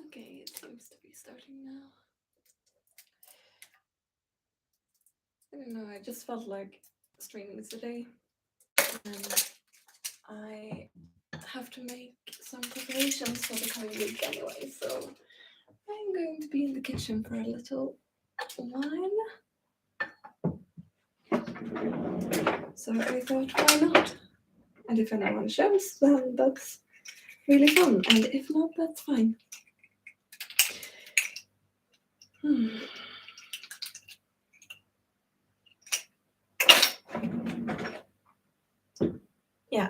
Okay, it seems to be starting now. I don't know, I just felt like streaming today. And I have to make some preparations for the coming week anyway, so I'm going to be in the kitchen for a little while. So I thought, why not? And if anyone shows, then that's really fun. And if not, that's fine. Yeah,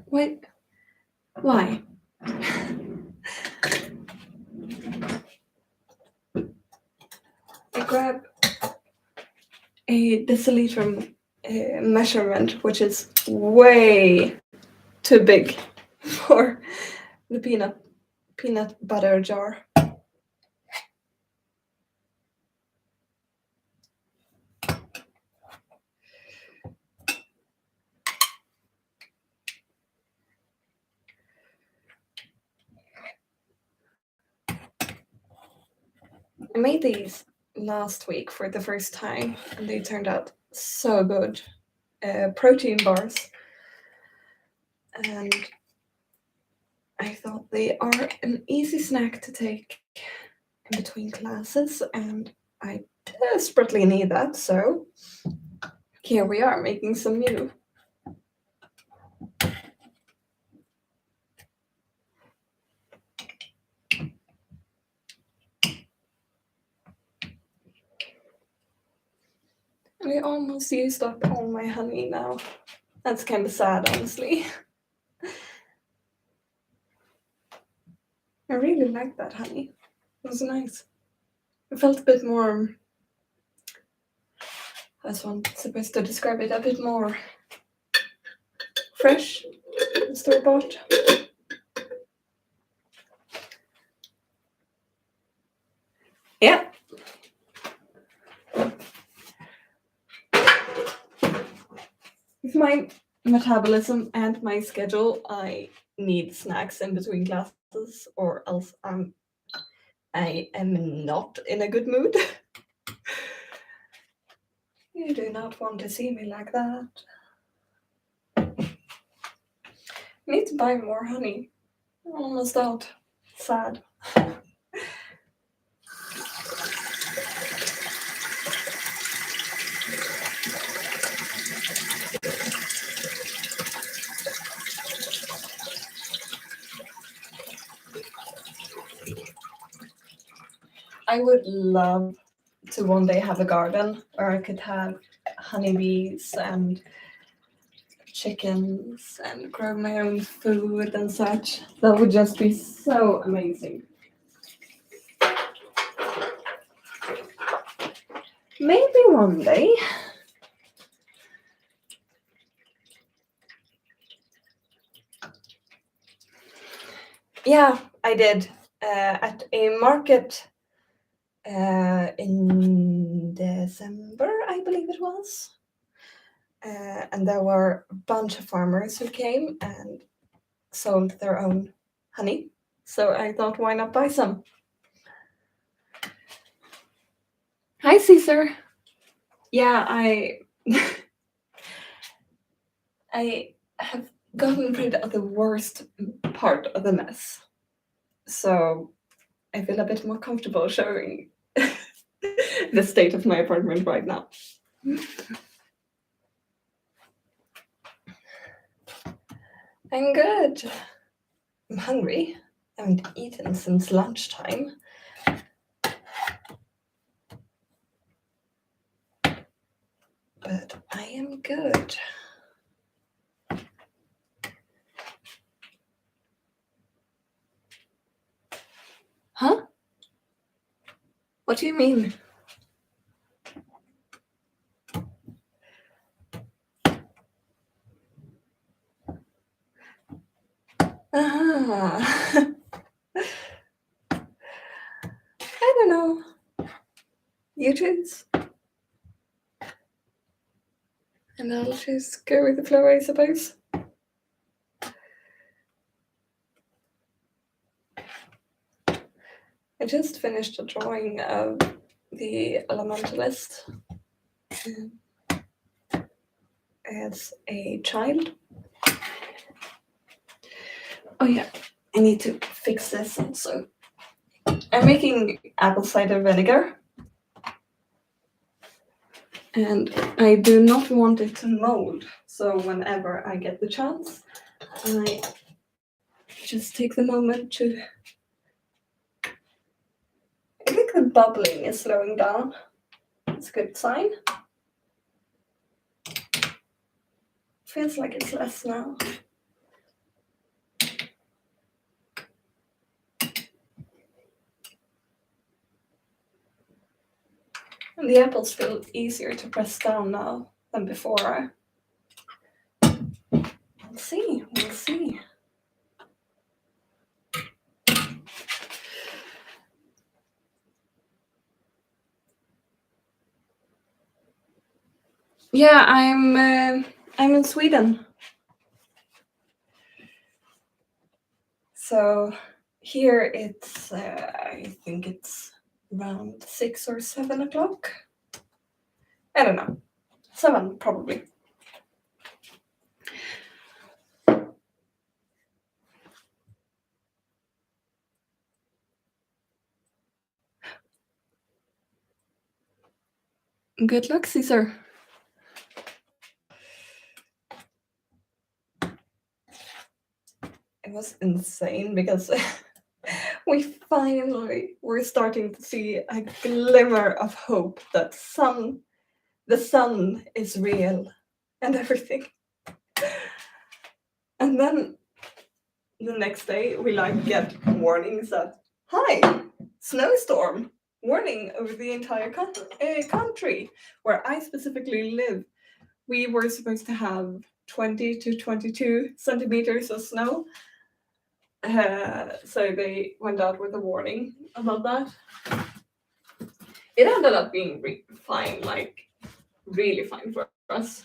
wait. Why? I grab a deciliter measurement, which is way too big for the peanut butter jar. I made these last week for the first time, and they turned out so good. Protein bars. And I thought they are an easy snack to take in between classes, and I desperately need that, so here we are making some new. I almost used up all my honey now. That's kind of sad, honestly. I really like that honey. It was nice. It felt a bit more, as one supposed to describe it, a bit more fresh, store-bought. Yeah. With my metabolism and my schedule, I need snacks in between classes, or else I am not in a good mood. You do not want to see me like that. I need to buy more honey. I'm almost out. Sad. I would love to one day have a garden where I could have honeybees and chickens and grow my own food and such. That would just be so amazing. Maybe one day. Yeah, I did. At a market in December, I believe it was. And there were a bunch of farmers who came and sold their own honey. So I thought, why not buy some? Hi, Caesar. Yeah, I have gotten rid of the worst part of the mess. So I feel a bit more comfortable showing the state of my apartment right now. I'm good. I'm hungry. I haven't eaten since lunchtime. But I am good. Huh? What do you mean? Ah. I don't know. You choose. And I'll just go with the flow, I suppose. I just finished a drawing of the Elementalist as a child. Oh yeah, I need to fix this also. I'm making apple cider vinegar. And I do not want it to mold, so whenever I get the chance, I just take the moment to... I think the bubbling is slowing down. It's a good sign. Feels like it's less now. And the apples feel easier to press down now than before. We'll see, we'll see. Yeah, I'm in Sweden. So here it's, I think it's around 6 or 7 o'clock. I don't know. 7 probably. Good luck, Caesar. It was insane because we finally were starting to see a glimmer of hope that the sun is real and everything. And then the next day we get warnings that, hi, snowstorm, warning over the entire country where I specifically live. We were supposed to have 20 to 22 centimeters of snow. So they went out with a warning about that. It ended up being fine, like really fine for us.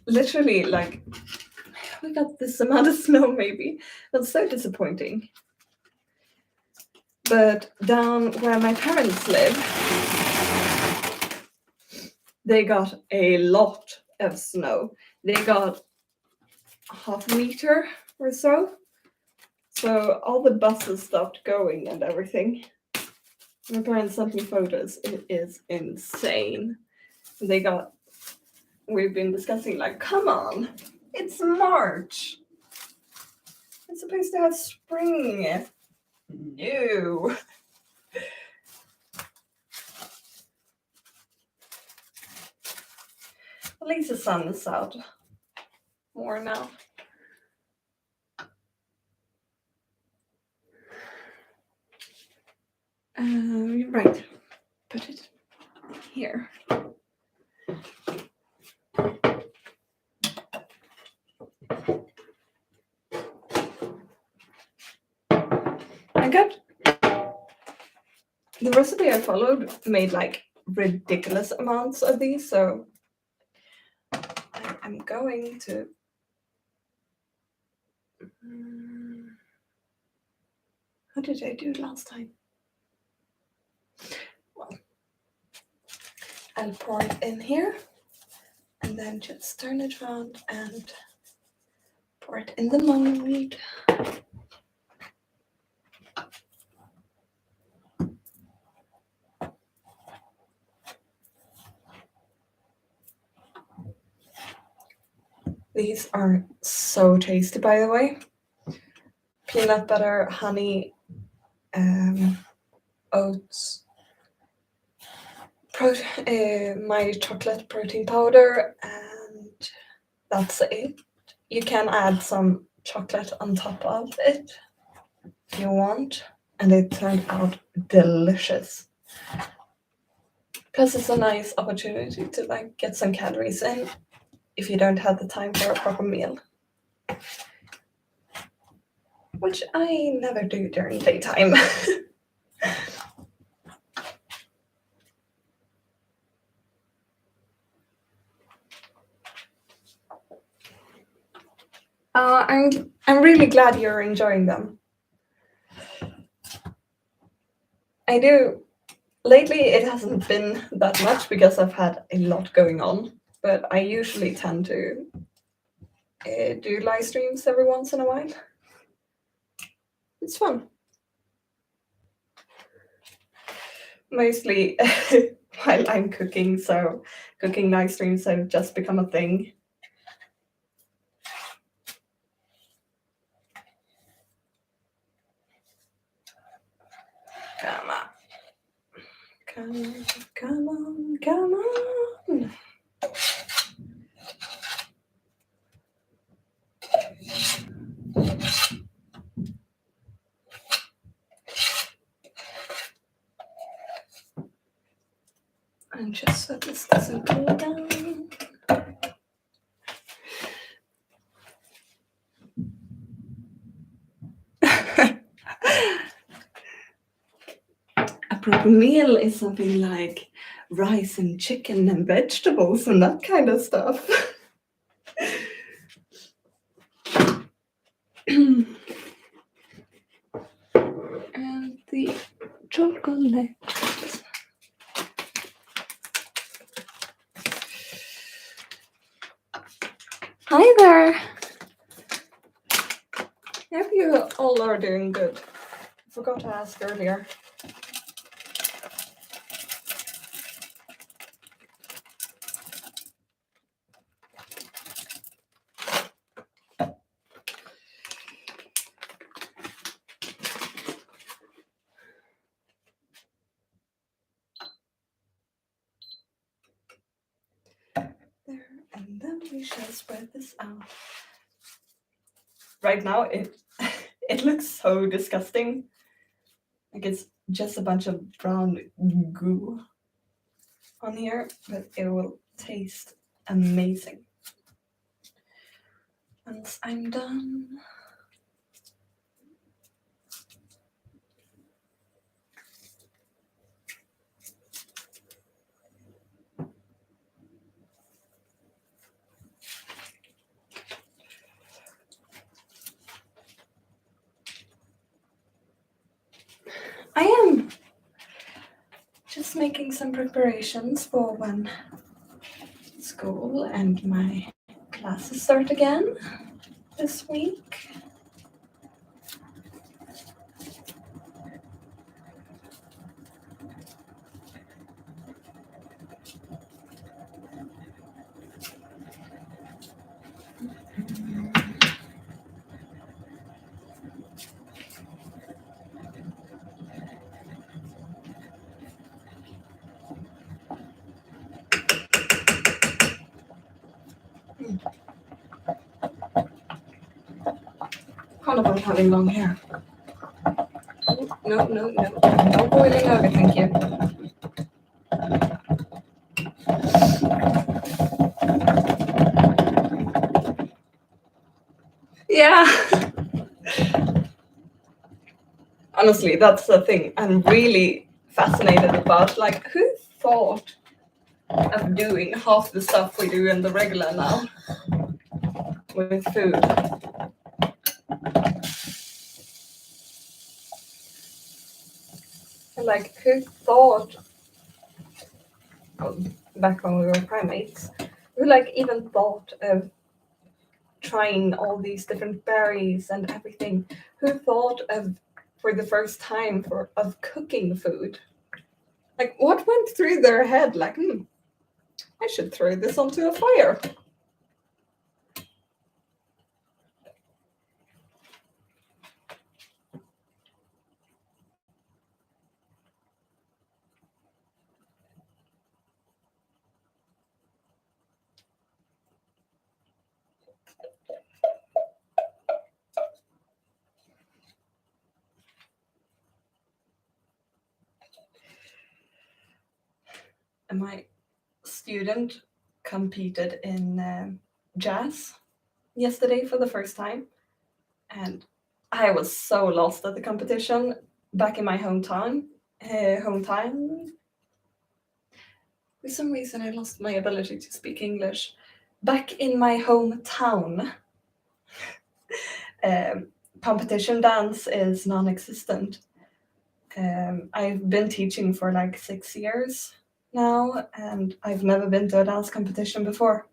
Literally, like, we got this amount of snow maybe. That's so disappointing. But down where my parents live, they got a lot of snow. They got half a meter or so. So all the buses stopped going and everything. My parents sent me photos. It is insane. We've been discussing, like, come on, it's March. It's supposed to have spring. No. At least the sun is out more now. You're right. Put it here. The recipe I followed made like ridiculous amounts of these, so I'm going to... How did I do it last time? Well, I'll pour it in here and then just turn it around and pour it in the mold. These are so tasty, by the way. Peanut butter, honey, oats, my chocolate protein powder, and that's it. You can add some chocolate on top of it if you want, and it turned out delicious. Plus, it's a nice opportunity to like get some calories in if you don't have the time for a proper meal, which I never do during daytime. I'm really glad you're enjoying them. I do. Lately, it hasn't been that much because I've had a lot going on, but I usually tend to do live streams every once in a while. It's fun. Mostly while I'm cooking, so cooking live streams have just become a thing. Come on. Come on, come on, come on. And just so this doesn't go down. A proper meal is something like rice and chicken and vegetables and that kind of stuff. And the chocolate. Hi there. I hope you all are doing good. I forgot to ask earlier. There, and then we shall spread this out. Right now, it it looks so disgusting. Like it's just a bunch of brown goo on here, but it will taste amazing. Once I'm done. I am just making some preparations for when school and my classes start again this week. Kind of having long hair. No, no, no. No boiling over, thank you. Yeah. Honestly, that's the thing I'm really fascinated about. Like, who thought of doing half the stuff we do in the regular now with food? Like, who thought, back when we were primates, who like even thought of trying all these different berries and everything? Who thought of, for the first time, of cooking food? Like, what went through their head? Like, I should throw this onto a fire. And my student competed in jazz yesterday for the first time, and I was so lost at the competition back in my hometown. For some reason, I lost my ability to speak English. Back in my hometown, competition dance is non-existent. I've been teaching for like 6 years now, and I've never been to a dance competition before.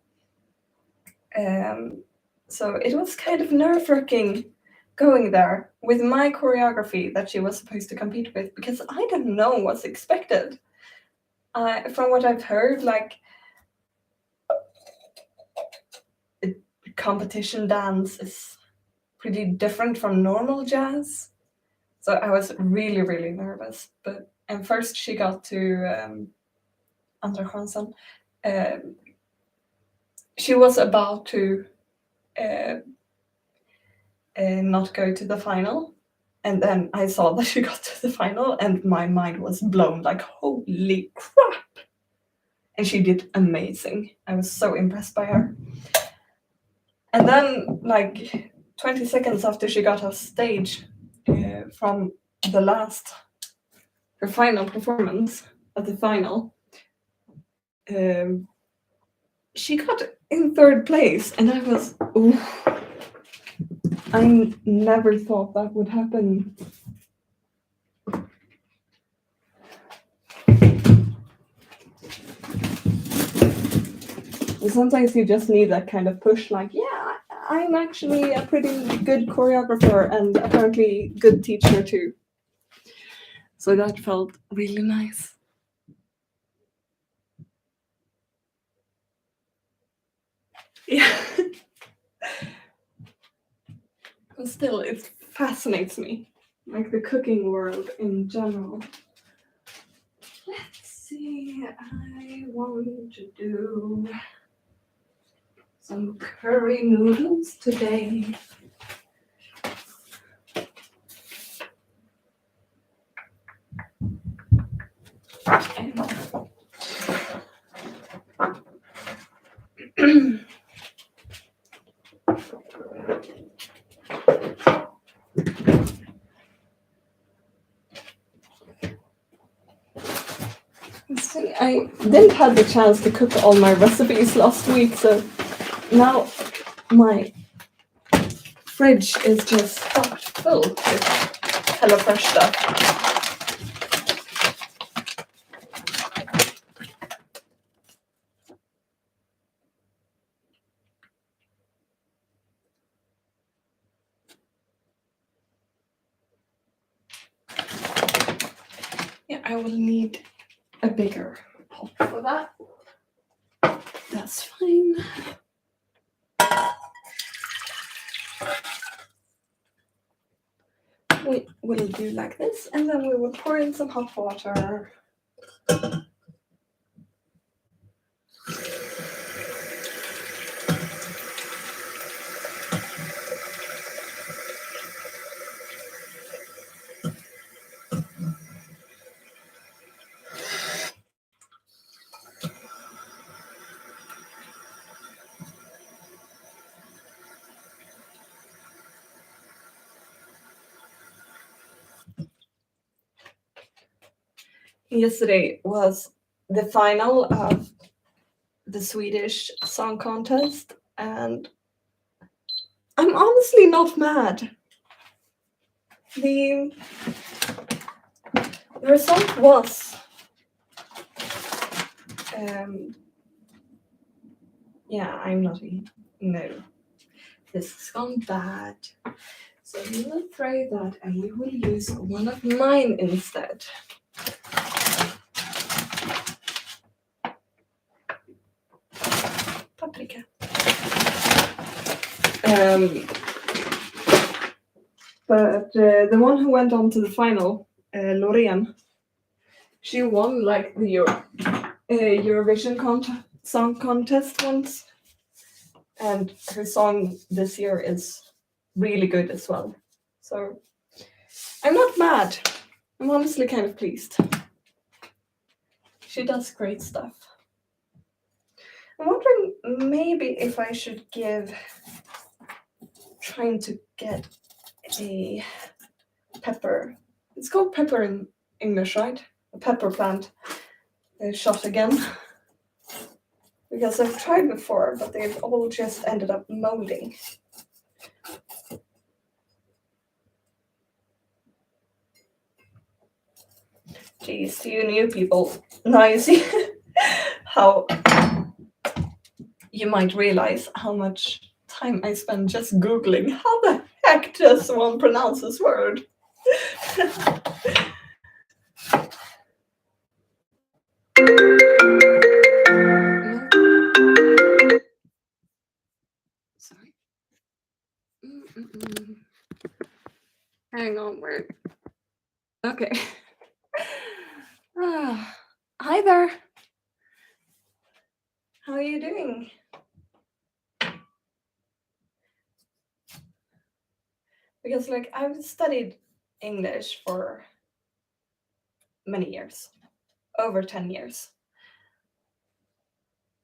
So it was kind of nerve-wracking going there with my choreography that she was supposed to compete with, because I didn't know what's expected. From what I've heard, like competition dance is pretty different from normal jazz. So I was really, really nervous. And first she got to Andra Hansson. She was about to not go to the final. And then I saw that she got to the final, and my mind was blown, like, holy crap! And she did amazing. I was so impressed by her. And then, like, 20 seconds after she got off stage from her final performance at the final, she got in third place, and I was, ooh, I never thought that would happen. Sometimes you just need that kind of push, like, yeah, I'm actually a pretty good choreographer and apparently good teacher too. So that felt really nice. Yeah. But still, it fascinates me, like the cooking world in general. Let's see, I want to do some curry noodles today. See, I didn't have the chance to cook all my recipes last week, so now my fridge is just stocked full with HelloFresh stuff. Yeah, I will need a bigger pot for that. That's fine. We will do like this, and then we will pour in some hot water. Yesterday was the final of the Swedish song contest, and I'm honestly not mad. The result was yeah, I'm not no. This has gone bad. So we will throw that, and we will use one of mine instead. Paprika. But the one who went on to the final, Loreen, she won like the Eurovision song contest once, and her song this year is really good as well. So I'm not mad. I'm honestly kind of pleased. She does great stuff. I'm wondering maybe if I should trying to get a pepper. It's called pepper in English, right? A pepper plant shot again. Because I've tried before, but they've all just ended up molding. Geez, to you new people, now you see how you might realize how much time I spend just Googling how the heck does one pronounce this word? Sorry. Hang on, where? Okay. Hi there. How are you doing? Because like I've studied English for many years, over 10 years.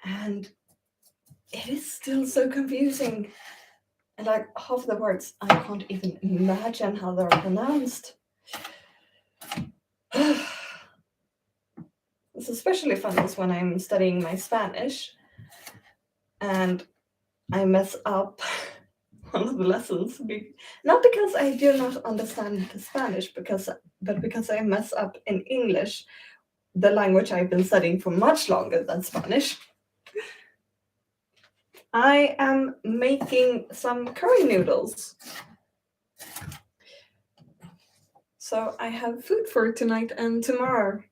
And it is still so confusing. And like half the words I can't even imagine how they're pronounced. It's especially fun is when I'm studying my Spanish and I mess up one of the lessons. Not because I do not understand the Spanish, but because I mess up in English, the language I've been studying for much longer than Spanish. I am making some curry noodles. So I have food for tonight and tomorrow.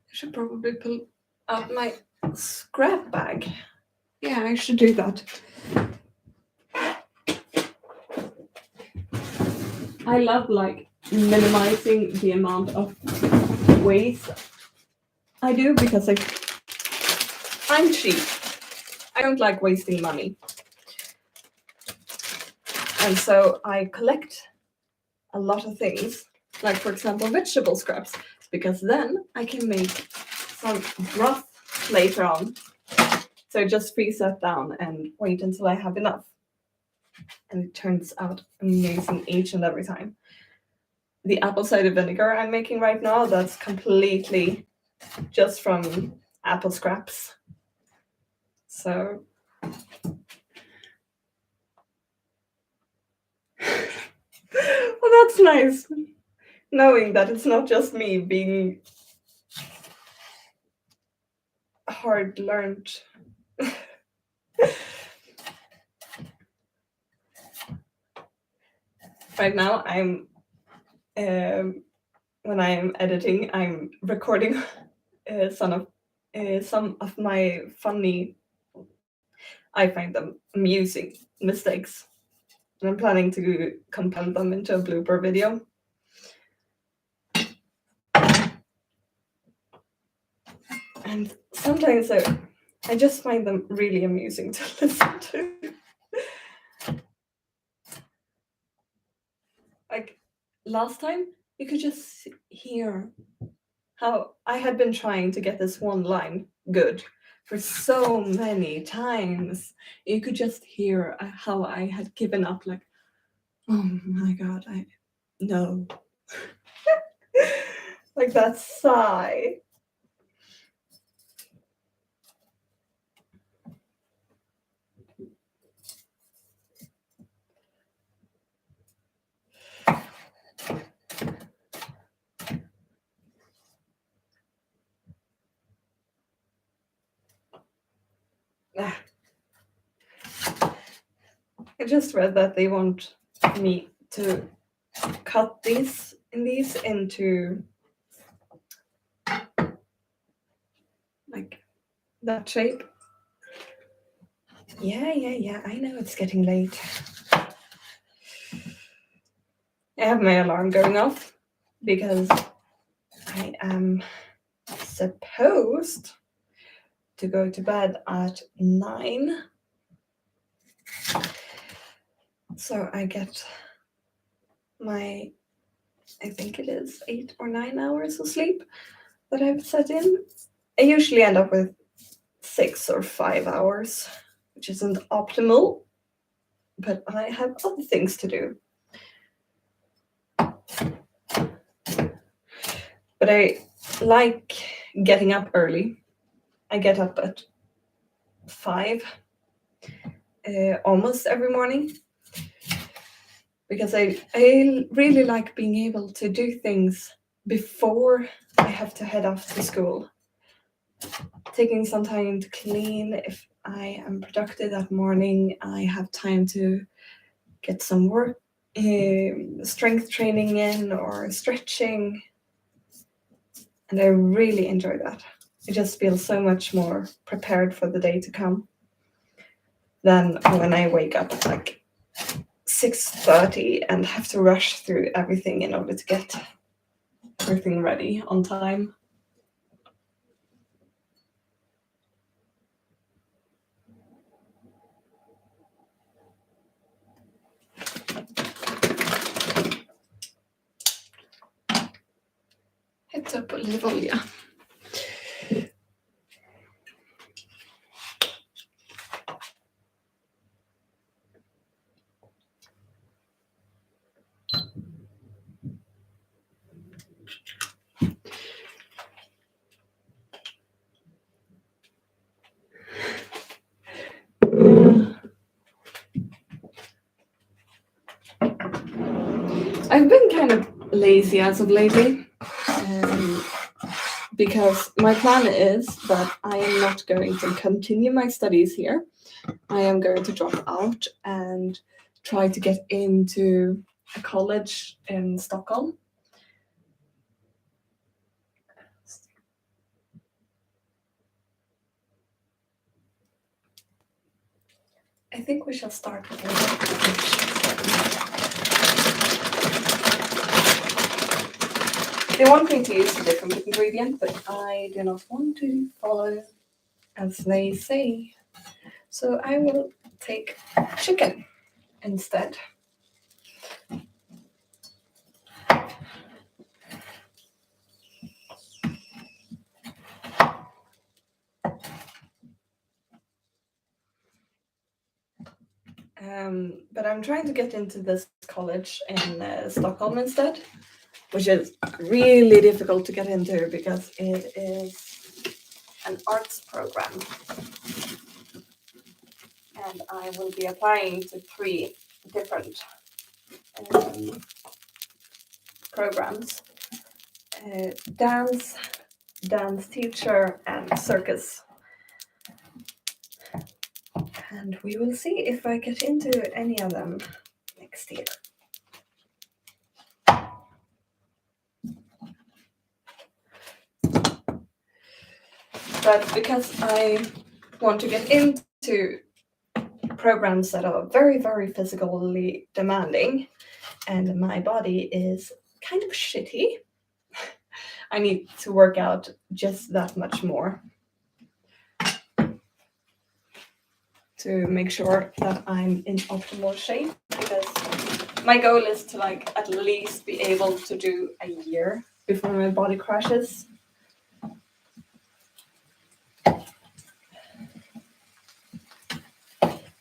I should probably pull out my scrap bag. Yeah, I should do that. I love like minimizing the amount of waste I do because I'm cheap. I don't like wasting money. And so I collect a lot of things, like for example vegetable scraps, because then I can make some broth later on. So I just freeze that down and wait until I have enough. And it turns out amazing each and every time. The apple cider vinegar I'm making right now, that's completely just from apple scraps. So well, that's nice. Knowing that it's not just me being hard learned. Right now, I'm when I am editing, I'm recording some of my funny, I find them amusing mistakes, and I'm planning to compile them into a blooper video. And sometimes I just find them really amusing to listen to. Like last time, you could just hear how I had been trying to get this one line good for so many times. You could just hear how I had given up, like, oh my god, no. Like that sigh. Ah. I just read that they want me to cut these into like that shape. Yeah, I know it's getting late. I have my alarm going off because I am supposed to go to bed at 9. So I get my, I think it is 8 or 9 hours of sleep that I've set in. I usually end up with 6 or 5 hours, which isn't optimal, but I have other things to do. But I like getting up early. I get up at 5 almost every morning because I really like being able to do things before I have to head off to school. Taking some time to clean. If I am productive that morning, I have time to get some work, strength training in or stretching. And I really enjoy that. I just feel so much more prepared for the day to come than when I wake up at like 6:30 and have to rush through everything in order to get everything ready on time. Hetta upp olivolja. I've been kind of lazy as of lately because my plan is that I am not going to continue my studies here. I am going to drop out and try to get into a college in Stockholm. I think we shall start with they want me to use a different ingredient, but I do not want to follow as they say. So I will take chicken instead. But I'm trying to get into this college in Stockholm instead, which is really difficult to get into because it is an arts program. And I will be applying to 3 different programs. Dance, dance teacher, and circus. And we will see if I get into any of them next year. But because I want to get into programs that are very, very physically demanding, and my body is kind of shitty, I need to work out just that much more to make sure that I'm in optimal shape, because my goal is to like at least be able to do a year before my body crashes.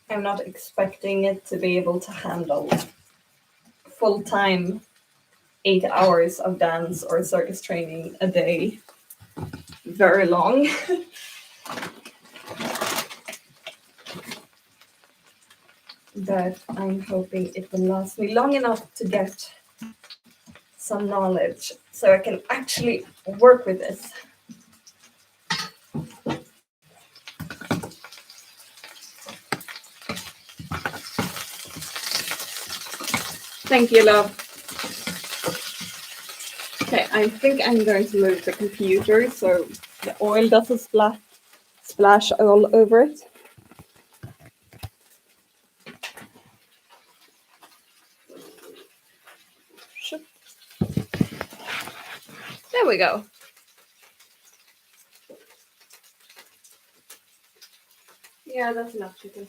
I'm not expecting it to be able to handle full-time 8 hours of dance or circus training a day very long. But I'm hoping it will last me long enough to get some knowledge so I can actually work with this. Thank you, love. Okay, I think I'm going to move the computer so the oil doesn't splash all over it. There we go. Yeah, that's enough chicken.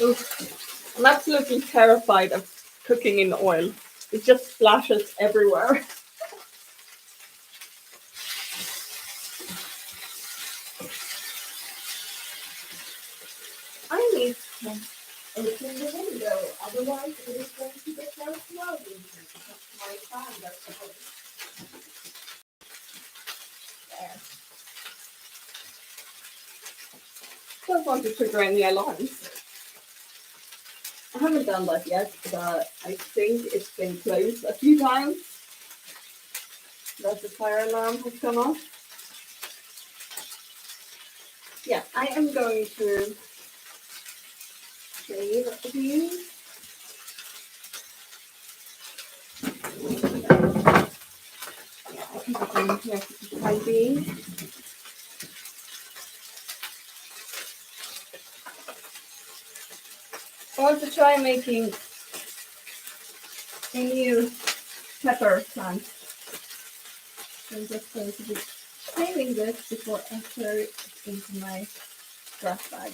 Oof. I'm absolutely terrified of cooking in oil. It just splashes everywhere. I need to open the window, otherwise it is going to get very cloudy. That's my fan that's on. There. Don't want to trigger any alarms. I haven't done that yet, but I think it's been closed a few times that the fire alarm has gone off. Yeah, I am going to save these. Yeah, I can put them here for the time being. I want to try making a new pepper plant. So I'm just going to be saving this before I throw it into my scrap bag.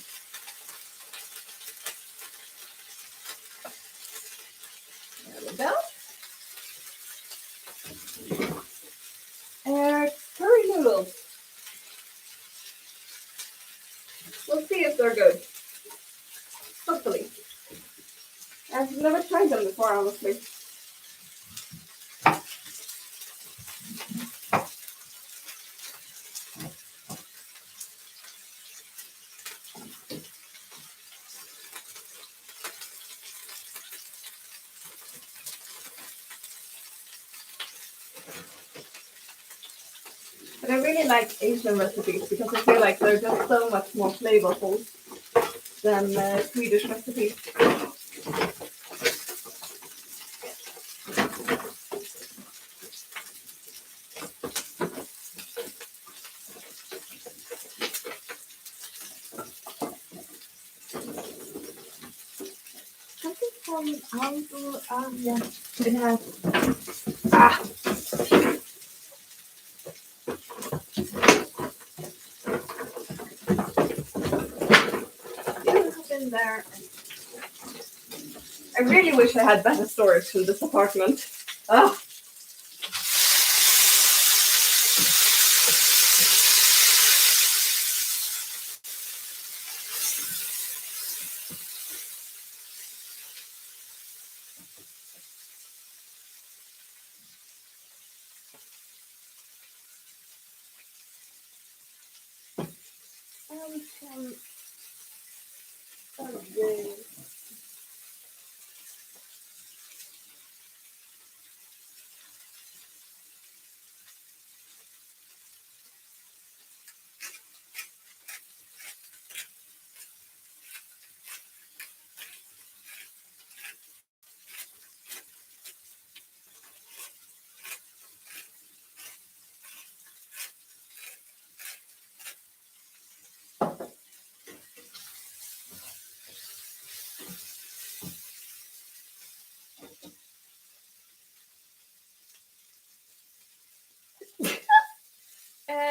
There we go. Curry noodles. We'll see if they're good. Hopefully. I've never tried them before, honestly. But I really like Asian recipes because I feel like they're just so much more flavorful than Swedish recipes. Something from Aldo Asia. It has. Ah! You have been there. I really wish I had better storage in this apartment. Ah! Okay.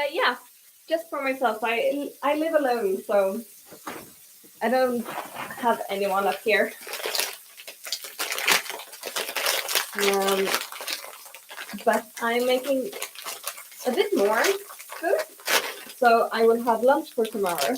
Yeah, just for myself. I live alone, so I don't have anyone up here. Um, but I'm making a bit more food, so I will have lunch for tomorrow.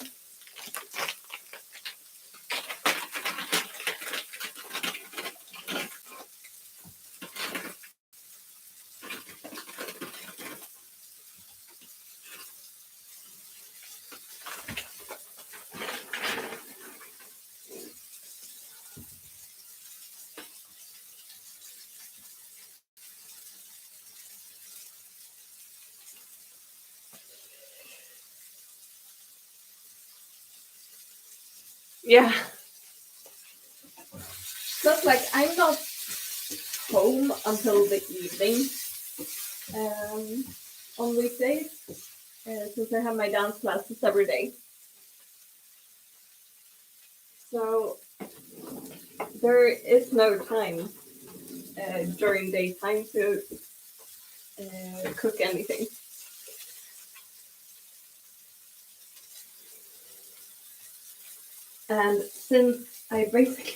Yeah. Just like I'm not home until the evening on weekdays, since I have my dance classes every day. So there is no time during daytime to cook anything. And since I basically,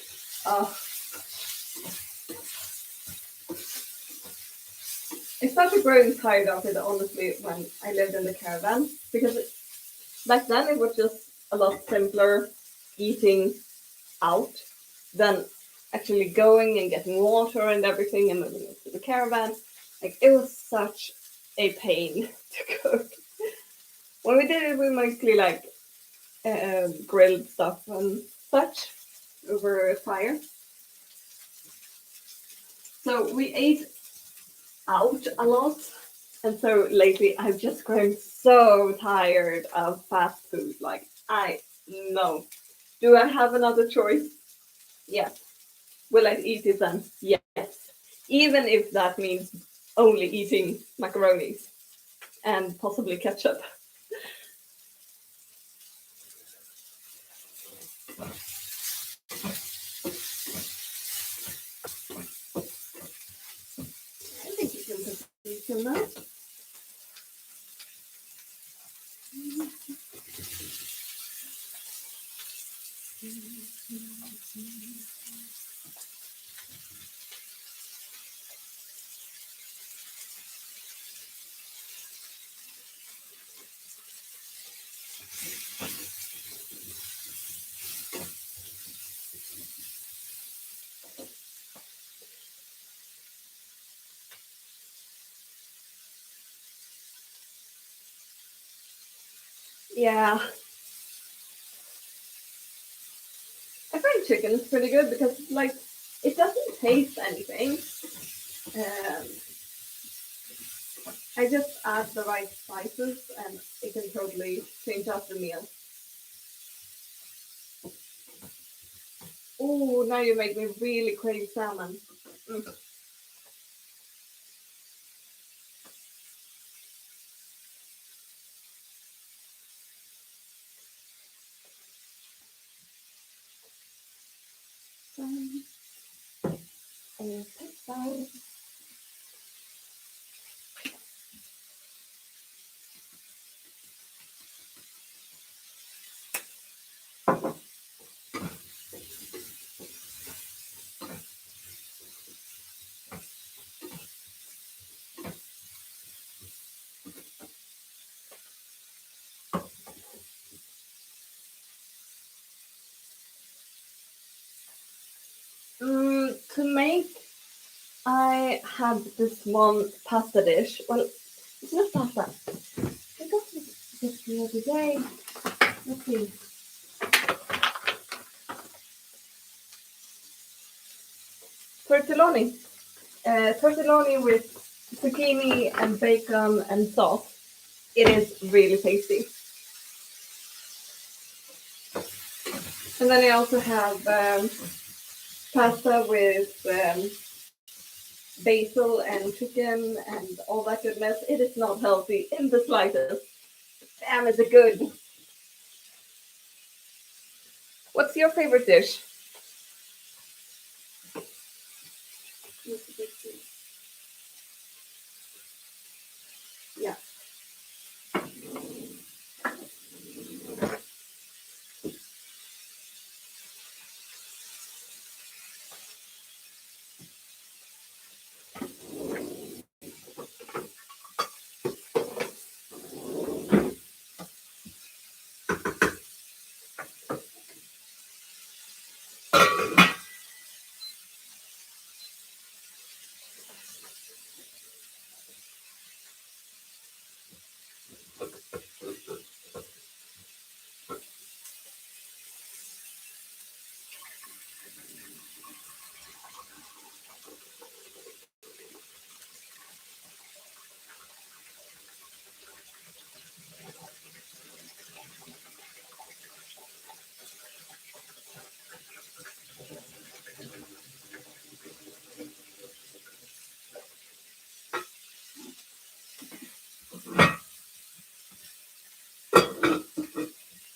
I started growing tired of it, honestly, when I lived in the caravan, because back then it was just a lot simpler eating out than actually going and getting water and everything and moving into the caravan. Like, it was such a pain to cook. When we did it, we mostly like grilled stuff and such over a fire. So we ate out a lot. And so lately I've just grown so tired of fast food. Like, I know. Do I have another choice? Yes. Will I eat it then? Yes. Even if that means only eating macaronis and possibly ketchup. I think you can put these in now. Yeah. I find chicken is pretty good because like it doesn't taste anything. Um, I just add the right spices and it can totally change up the meal. Oh, now you make me really crave salmon. Mm. And pepper. To make, I had this one pasta dish. Well, it's not pasta. I got this the other day. Let's see. Tortelloni. Tortelloni with zucchini and bacon and sauce. It is really tasty. And then I also have pasta with basil and chicken and all that goodness. It is not healthy in the slightest. Damn, is it good? What's your favorite dish? Yeah.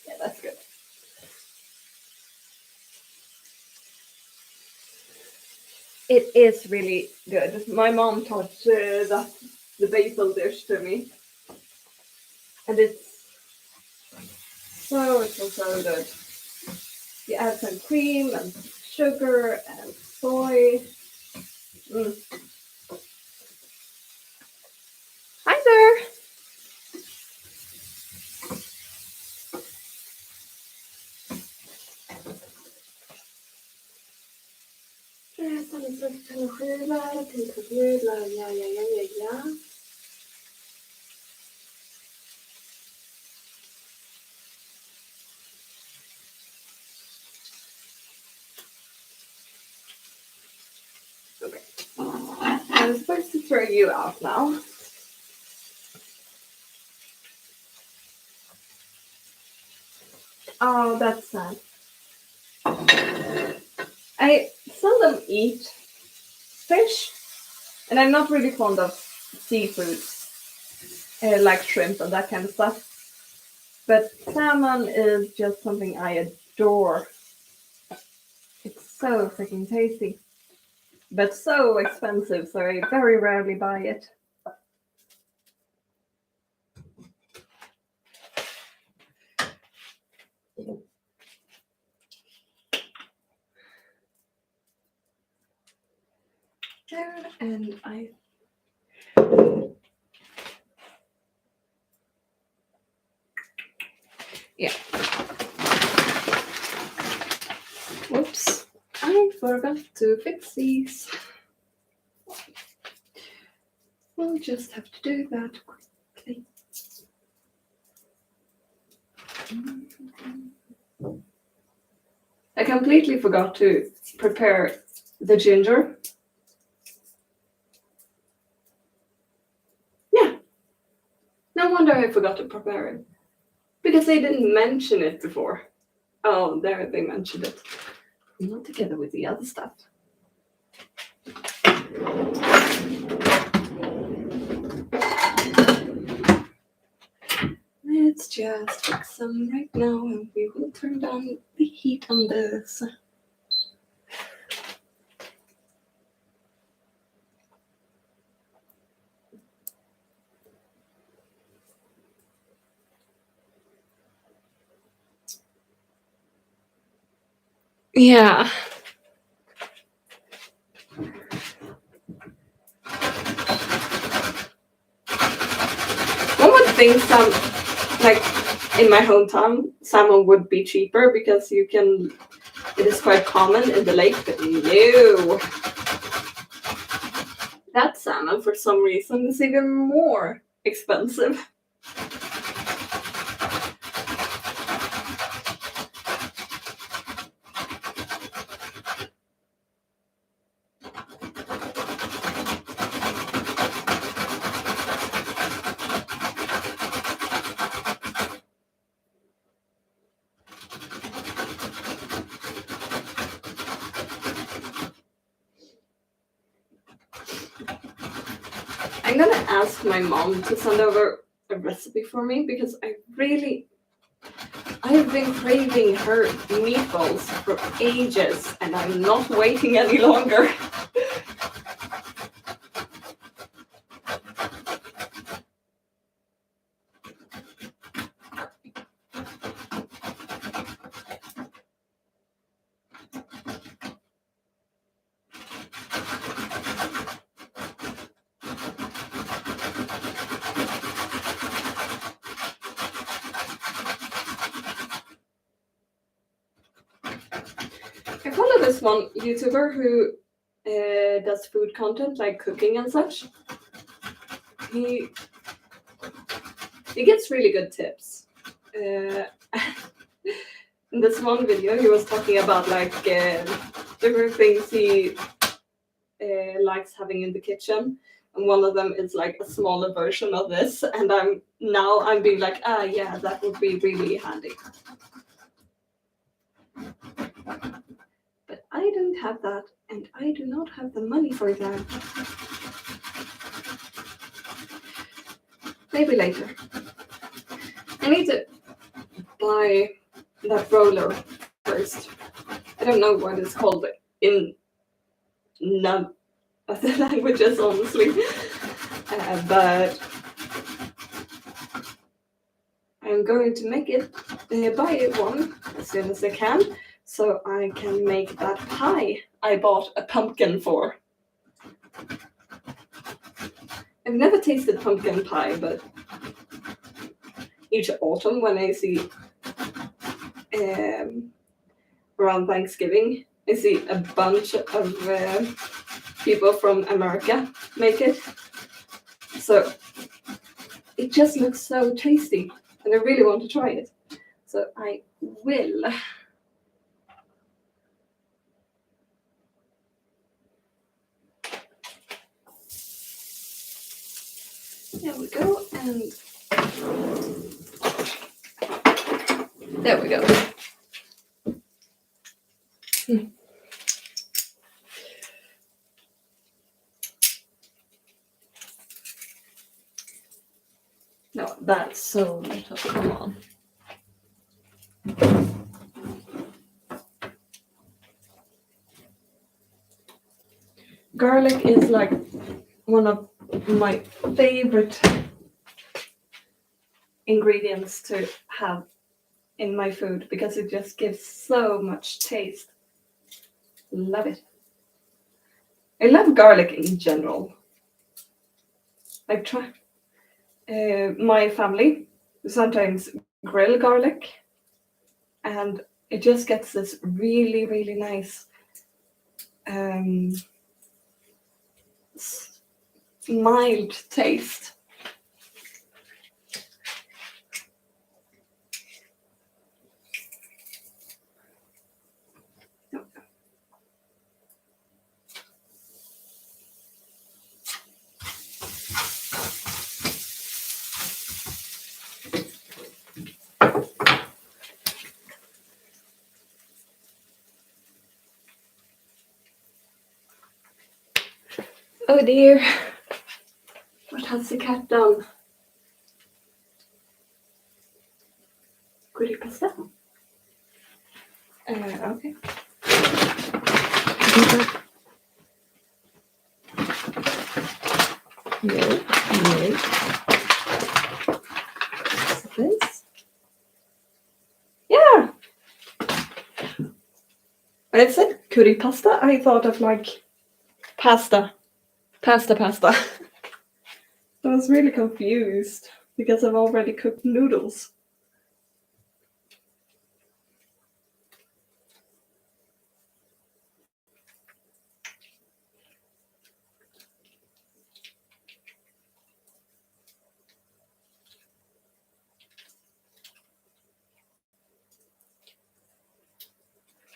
Yeah, that's good. It is really good. My mom taught the basil dish to me, and it's so good. You add some cream and sugar and soy. Hi there. Ja. Okay. I'm supposed to throw you out now. Oh, that's sad. I seldom eat fish, and I'm not really fond of seafood, like shrimp and that kind of stuff. But salmon is just something I adore. It's so freaking tasty, but so expensive, so I very rarely buy it. There, and I. Yeah. Whoops. I forgot to fix these. We'll just have to do that quickly. I completely forgot to prepare the ginger. Yeah. No wonder I forgot to prepare it. Because they didn't mention it before. Oh, there they mentioned it. Not together with the other stuff. Let's just fix some right now and we will turn down the heat on this. Yeah. One would think like in my hometown, salmon would be cheaper because it is quite common in the lake, but no. That salmon, for some reason, is even more expensive. I'm gonna ask my mom to send over a recipe for me because I've been craving her meatballs for ages and I'm not waiting any longer. I follow this one YouTuber who does food content like cooking and such. He gets really good tips. In this one video, he was talking about like different things he likes having in the kitchen, and one of them is like a smaller version of this. And I'm being like, yeah, that would be really handy. But I don't have that, and I do not have the money for that. Maybe later. I need to buy that roller first. I don't know what it's called in none of the languages, honestly. But I'm going to make it, buy one as soon as I can, so I can make that pie I bought a pumpkin for. I've never tasted pumpkin pie, but each autumn when I see around Thanksgiving, I see a bunch of people from America make it. So it just looks so tasty, and I really want to try it. So I will. There we go, and there we go. No, that's so little. Come on. Garlic is like one of my favorite ingredients to have in my food because it just gives so much taste. Love it. I love garlic in general. I've tried. My family sometimes grill garlic, and it just gets this really, really nice mild taste. Oh dear, what has the cat done? Curry pasta? Okay. No. This? Yeah. When I said curry pasta, I thought of like pasta. Pasta. I was really confused because I've already cooked noodles.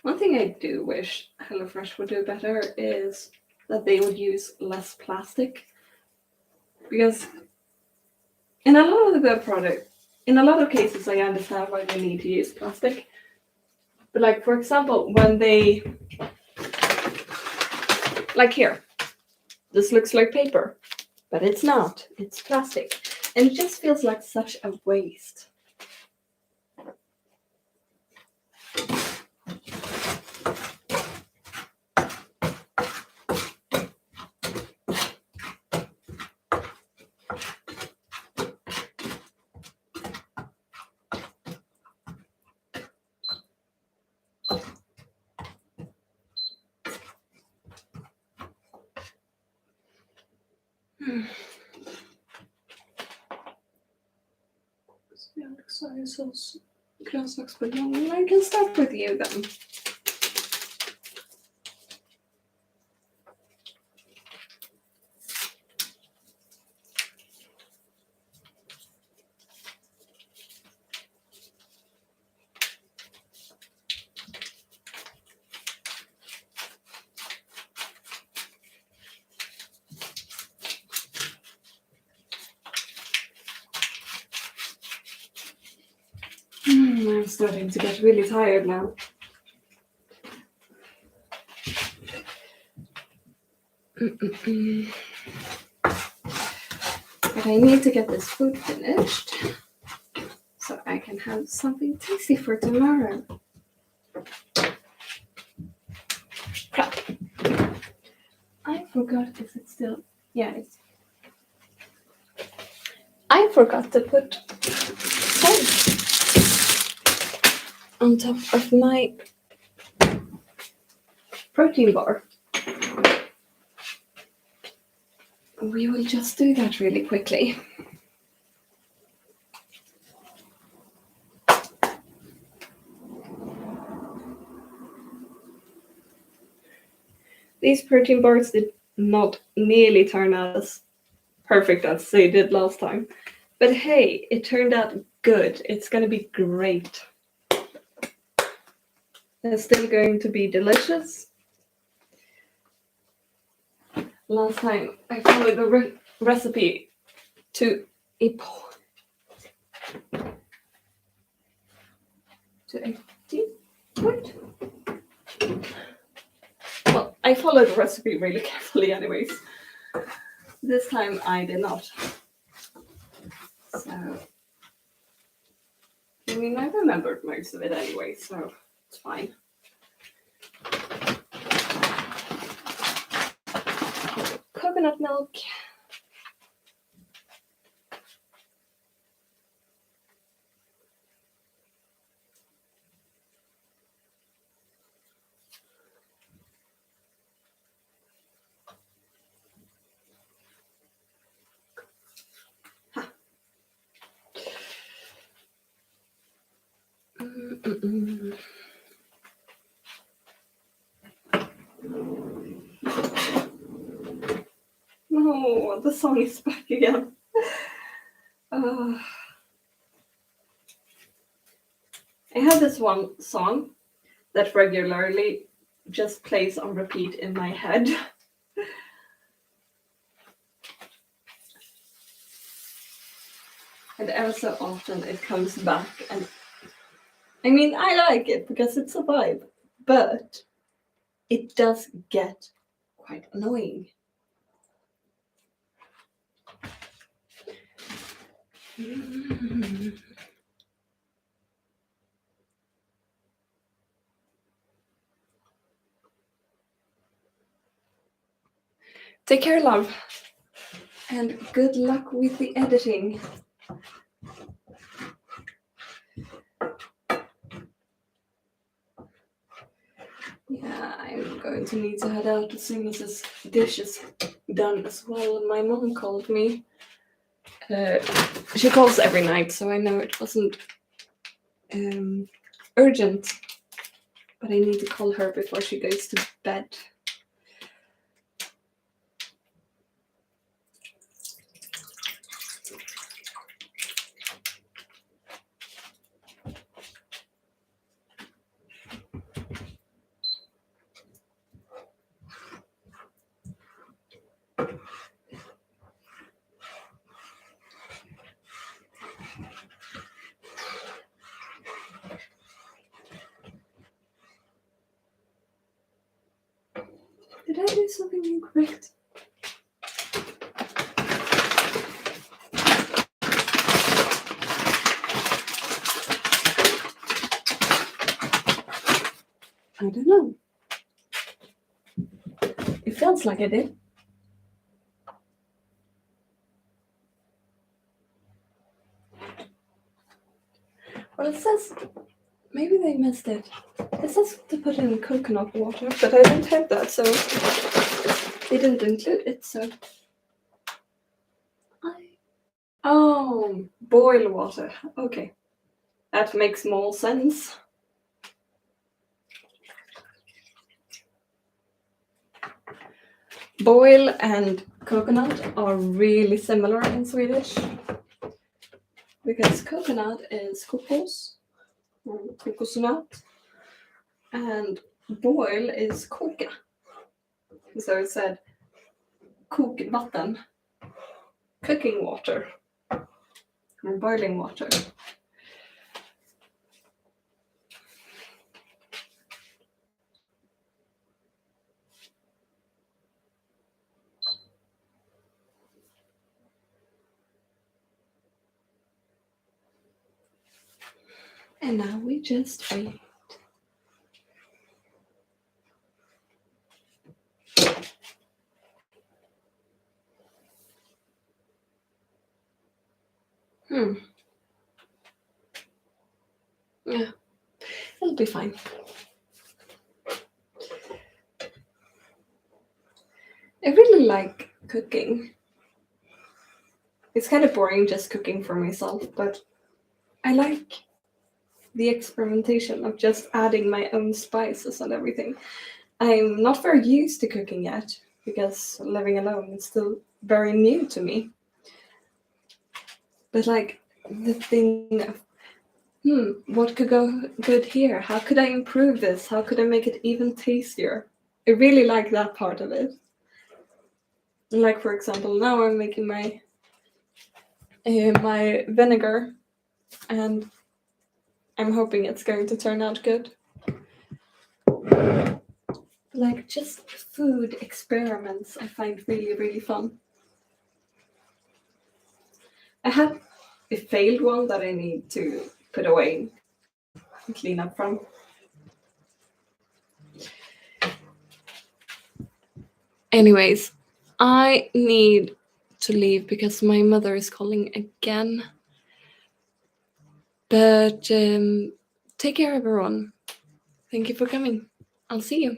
One thing I do wish HelloFresh would do better is that they would use less plastic. Because in a lot of in a lot of cases, I understand why they need to use plastic. But like, for example, when they, like here, this looks like paper, but it's not, it's plastic. And it just feels like such a waste. I can start with you then. I'm starting to get really tired now. But I need to get this food finished so I can have something tasty for tomorrow. Crap. I forgot, is it still? Yeah, it's. I forgot to put salt on top of my protein bar. We will just do that really quickly. These protein bars did not nearly turn out as perfect as they did last time. But hey, it turned out good. It's going to be great. They're still going to be delicious. Last time I followed the recipe to a point. Well, I followed the recipe really carefully anyways. This time I did not. So, I mean, I remembered most of it anyway, so it's fine. Coconut milk. No, the song is back again. I have this one song that regularly just plays on repeat in my head. And ever so often it comes back, and I mean, I like it because it's a vibe, but it does get quite annoying. Take care, love, and good luck with the editing. Yeah, I'm going to need to head out as soon as this dish is done as well. My mom called me. She calls every night, so I know it wasn't urgent, but I need to call her before she goes to bed. Did I do something incorrect? I don't know. It feels like I did. Well, it says maybe they missed it. It says to put in coconut water, but I don't have that, so they didn't include it. So oh, boil water. Okay, that makes more sense. Boil and coconut are really similar in Swedish because coconut is kokos or kokosnöt and boil is koka. So it said kokvatten, cooking water or boiling water. And now we just wait. Yeah, it'll be fine. really like cooking. It's kind of boring just cooking for myself, but I like the experimentation of just adding my own spices and everything. I'm not very used to cooking yet because living alone is still very new to me. But like the thing of, what could go good here? How could I improve this? How could I make it even tastier? I really like that part of it. Like for example, now I'm making my vinegar, and I'm hoping it's going to turn out good. Like just food experiments, I find really, really fun. I have a failed one that I need to put away and clean up from. Anyways, I need to leave because my mother is calling again. But take care, everyone. Thank you for coming. I'll see you.